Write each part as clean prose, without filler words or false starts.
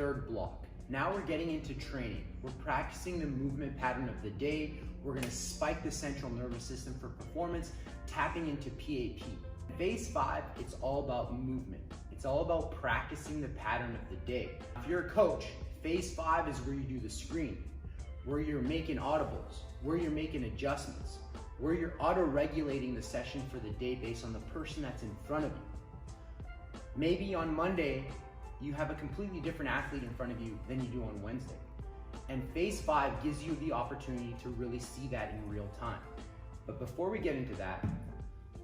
third block. Now we're getting into training. We're practicing the movement pattern of the day. We're gonna spike the central nervous system for performance, tapping into PAP. Phase 5, it's all about movement. It's all about practicing the pattern of the day. If you're a coach, phase 5 is where you do the screen, where you're making audibles, where you're making adjustments, where you're auto-regulating the session for the day based on the person that's in front of you. Maybe on Monday, you have a completely different athlete in front of you than you do on Wednesday. And phase 5 gives you the opportunity to really see that in real time. But before we get into that,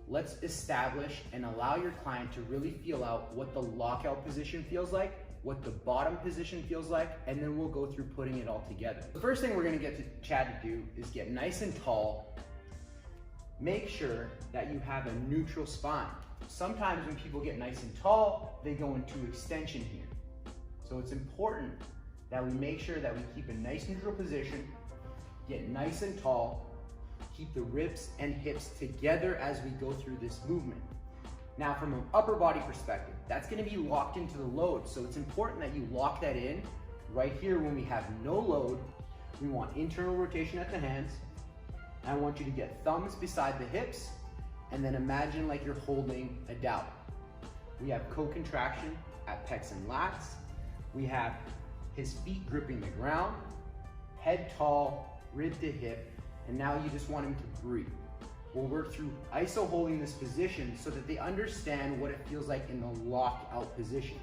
let's establish and allow your client to really feel out what the lockout position feels like, what the bottom position feels like, and then we'll go through putting it all together. The first thing we're gonna get to Chad to do is get nice and tall. Make sure that you have a neutral spine. Sometimes when people get nice and tall, they go into extension here. So it's important that we make sure that we keep a nice neutral position, get nice and tall, keep the ribs and hips together as we go through this movement. Now from an upper body perspective, that's gonna be locked into the load. So it's important that you lock that in right here when we have no load. We want internal rotation at the hands. I want you to get thumbs beside the hips and then imagine like you're holding a dowel. We have co-contraction at pecs and lats. We have his feet gripping the ground, head tall, rib to hip, and now you just want him to breathe. We'll work through ISO holding this position so that they understand what it feels like in the lockout position.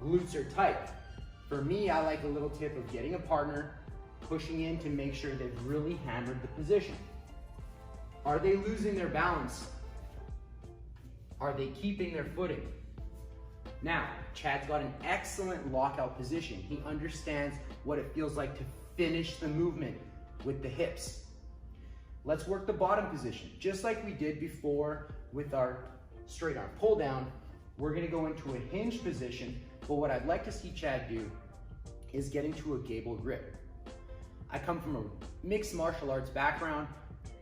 Glutes are tight. For me, I like a little tip of getting a partner, pushing in to make sure they've really hammered the position. Are they losing their balance? Are they keeping their footing? Now, Chad's got an excellent lockout position. He understands what it feels like to finish the movement with the hips. Let's work the bottom position. Just like we did before with our straight arm pull down, we're gonna go into a hinge position, but what I'd like to see Chad do is get into a Gable Grip. I come from a mixed martial arts background.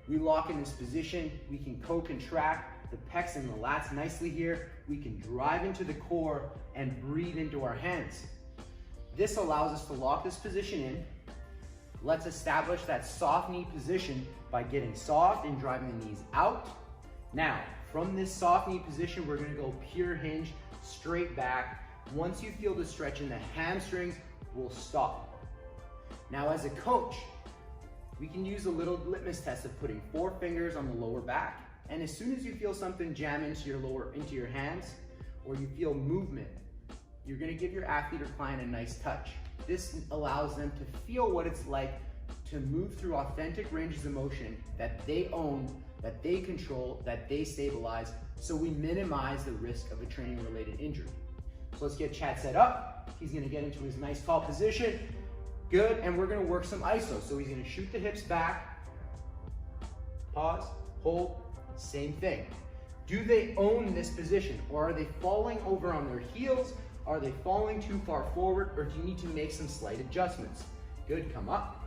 We lock in this position, we can co-contract the pecs and the lats nicely here. We can drive into the core and breathe into our hands. This allows us to lock this position in. Let's establish that soft knee position by getting soft and driving the knees out. Now, from this soft knee position, we're gonna go pure hinge, straight back. Once you feel the stretch in the hamstrings, we'll stop. Now, as a coach, we can use a little litmus test of putting 4 fingers on the lower back. And as soon as you feel something jam into your hands, or you feel movement, you're gonna give your athlete or client a nice touch. This allows them to feel what it's like to move through authentic ranges of motion that they own, that they control, that they stabilize, so we minimize the risk of a training-related injury. So let's get Chad set up. He's gonna get into his nice tall position. Good, and we're gonna work some ISO. So he's gonna shoot the hips back, pause, hold, same thing. Do they own this position, or are they falling over on their heels? Are they falling too far forward, or do you need to make some slight adjustments? Good, come up.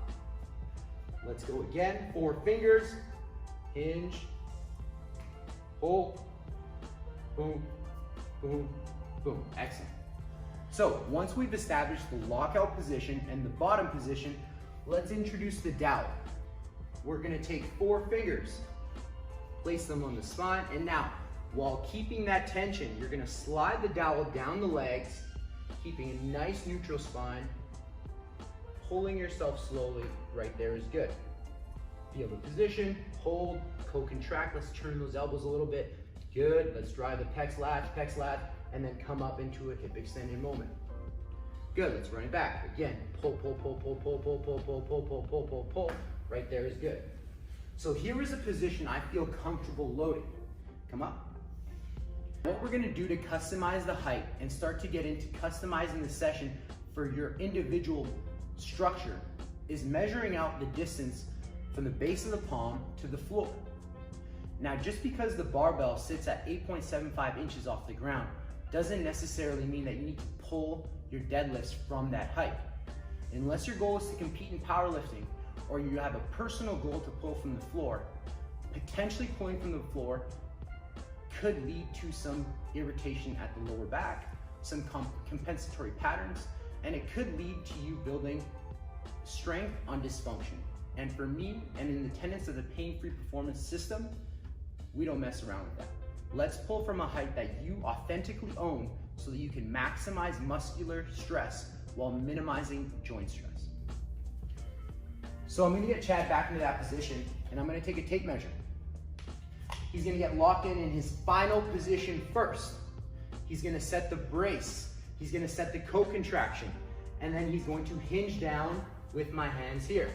Let's go again, 4 fingers, hinge, hold, boom, boom, boom, excellent. So once we've established the lockout position and the bottom position, let's introduce the dowel. We're gonna take 4 fingers, place them on the spine, and now, while keeping that tension, you're gonna slide the dowel down the legs, keeping a nice neutral spine, pulling yourself slowly, right there is good. Feel the position, hold, co-contract, let's turn those elbows a little bit. Good, let's drive the pecs lat, and then come up into a hip extended moment. Good, let's run it back. Again, pull, pull, pull, pull, pull, pull, pull, pull, pull, pull, pull, pull, pull. Right there is good. So here is a position I feel comfortable loading. Come up. What we're gonna do to customize the height and start to get into customizing the session for your individual structure is measuring out the distance from the base of the palm to the floor. Now, just because the barbell sits at 8.75 inches off the ground doesn't necessarily mean that you need to pull your deadlifts from that height. Unless your goal is to compete in powerlifting or you have a personal goal to pull from the floor, potentially pulling from the floor could lead to some irritation at the lower back, some compensatory patterns, and it could lead to you building strength on dysfunction. And for me, and in the tenets of the pain-free performance system, we don't mess around with that. Let's pull from a height that you authentically own so that you can maximize muscular stress while minimizing joint stress. So I'm gonna get Chad back into that position, and I'm gonna take a tape measure. He's gonna get locked in his final position first. He's gonna set the brace. He's gonna set the co-contraction, and then he's going to hinge down with my hands here.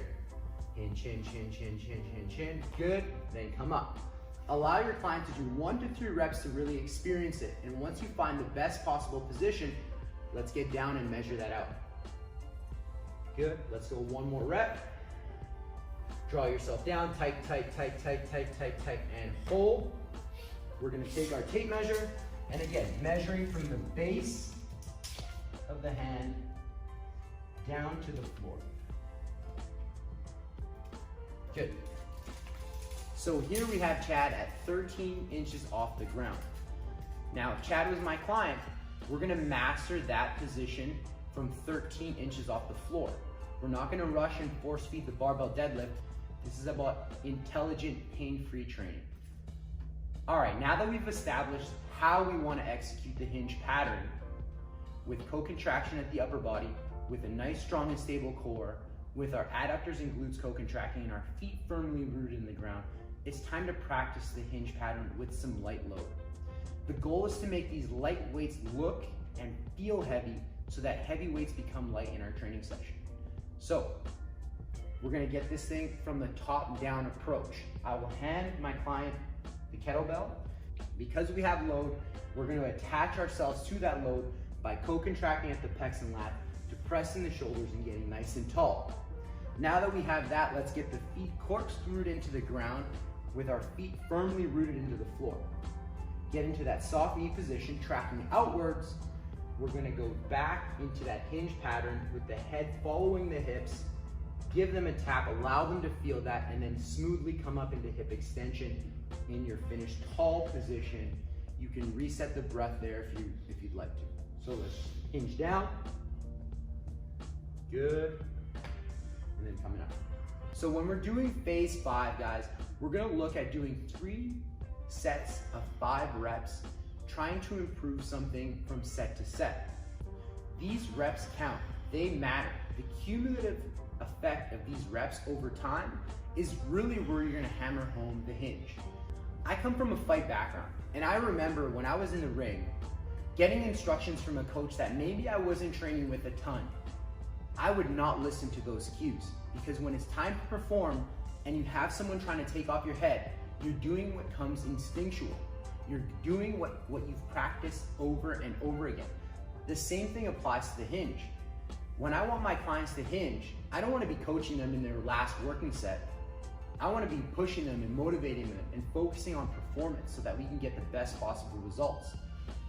Hinge, hinge, hinge, hinge, hinge, hinge, hinge. Good, then come up. Allow your client to do 1 to 3 reps to really experience it. And once you find the best possible position, let's get down and measure that out. Good, let's go 1 more rep. Draw yourself down, tight, tight, tight, tight, tight, tight, tight, and hold. We're gonna take our tape measure, and again, measuring from the base of the hand down to the floor. Good. So here we have Chad at 13 inches off the ground. Now, if Chad was my client, we're gonna master that position from 13 inches off the floor. We're not gonna rush and force feed the barbell deadlift. This is about intelligent, pain-free training. All right, now that we've established how we wanna execute the hinge pattern with co-contraction at the upper body, with a nice, strong, and stable core, with our adductors and glutes co-contracting and our feet firmly rooted in the ground, it's time to practice the hinge pattern with some light load. The goal is to make these light weights look and feel heavy so that heavy weights become light in our training session. So, we're gonna get this thing from the top down approach. I will hand my client the kettlebell. Because we have load, we're gonna attach ourselves to that load by co-contracting at the pecs and lat, depressing the shoulders and getting nice and tall. Now that we have that, let's get the feet corkscrewed into the ground with our feet firmly rooted into the floor. Get into that soft knee position, tracking outwards. We're gonna go back into that hinge pattern with the head following the hips. Give them a tap, allow them to feel that, and then smoothly come up into hip extension in your finished tall position. You can reset the breath there if you'd like to. So let's hinge down. Good. And then coming up. So when we're doing phase 5, guys, we're gonna look at doing 3 sets of 5 reps, trying to improve something from set to set. These reps count, they matter. The cumulative effect of these reps over time is really where you're gonna hammer home the hinge. I come from a fight background, and I remember when I was in the ring, getting instructions from a coach that maybe I wasn't training with a ton. I would not listen to those cues, because when it's time to perform and you have someone trying to take off your head, you're doing what comes instinctual. You're doing what you've practiced over and over again. The same thing applies to the hinge. When I want my clients to hinge, I don't want to be coaching them in their last working set. I want to be pushing them and motivating them and focusing on performance so that we can get the best possible results.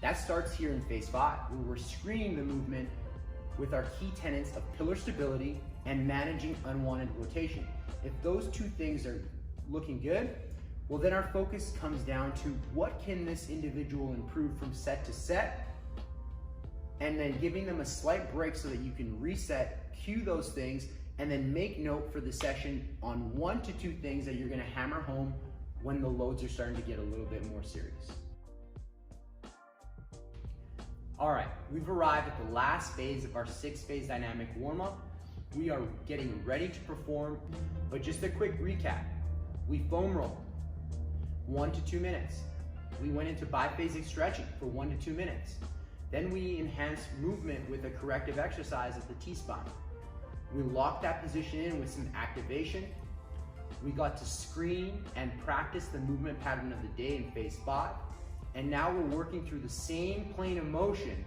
That starts here in phase 5, where we're screening the movement with our key tenets of pillar stability and managing unwanted rotation. If those 2 things are looking good, well then our focus comes down to what can this individual improve from set to set, and then giving them a slight break so that you can reset, cue those things, and then make note for the session on 1 to 2 things that you're gonna hammer home when the loads are starting to get a little bit more serious. All right, we've arrived at the last phase of our 6-phase dynamic warm-up. We are getting ready to perform, but just a quick recap. We foam rolled 1 to 2 minutes. We went into biphasic stretching for 1 to 2 minutes. Then we enhanced movement with a corrective exercise at the T-spine. We locked that position in with some activation. We got to screen and practice the movement pattern of the day in phase 5. And now we're working through the same plane of motion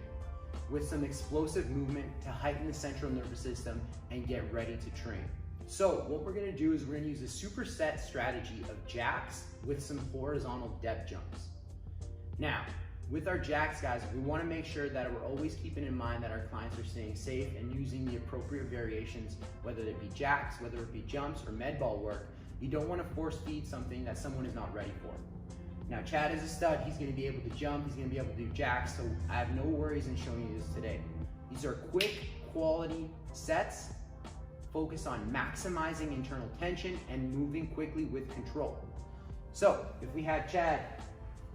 with some explosive movement to heighten the central nervous system and get ready to train. So what we're gonna do is we're gonna use a superset strategy of jacks with some horizontal depth jumps. Now, with our jacks, guys, we wanna make sure that we're always keeping in mind that our clients are staying safe and using the appropriate variations, whether it be jacks, whether it be jumps or med ball work. You don't wanna force feed something that someone is not ready for. Now, Chad is a stud. He's gonna be able to jump. He's gonna be able to do jacks, so I have no worries in showing you this today. These are quick, quality sets, focus on maximizing internal tension and moving quickly with control. So if we had Chad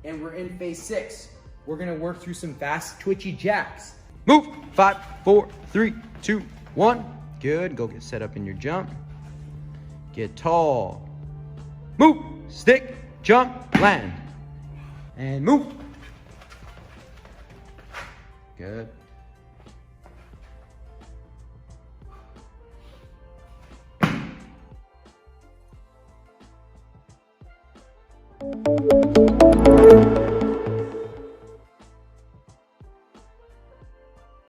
and we're in phase 6, we're gonna work through some fast twitchy jacks. Move, 5, 4, 3, 2, 1. Good, go get set up in your jump. Get tall. Move, stick, jump, land. And move. Good.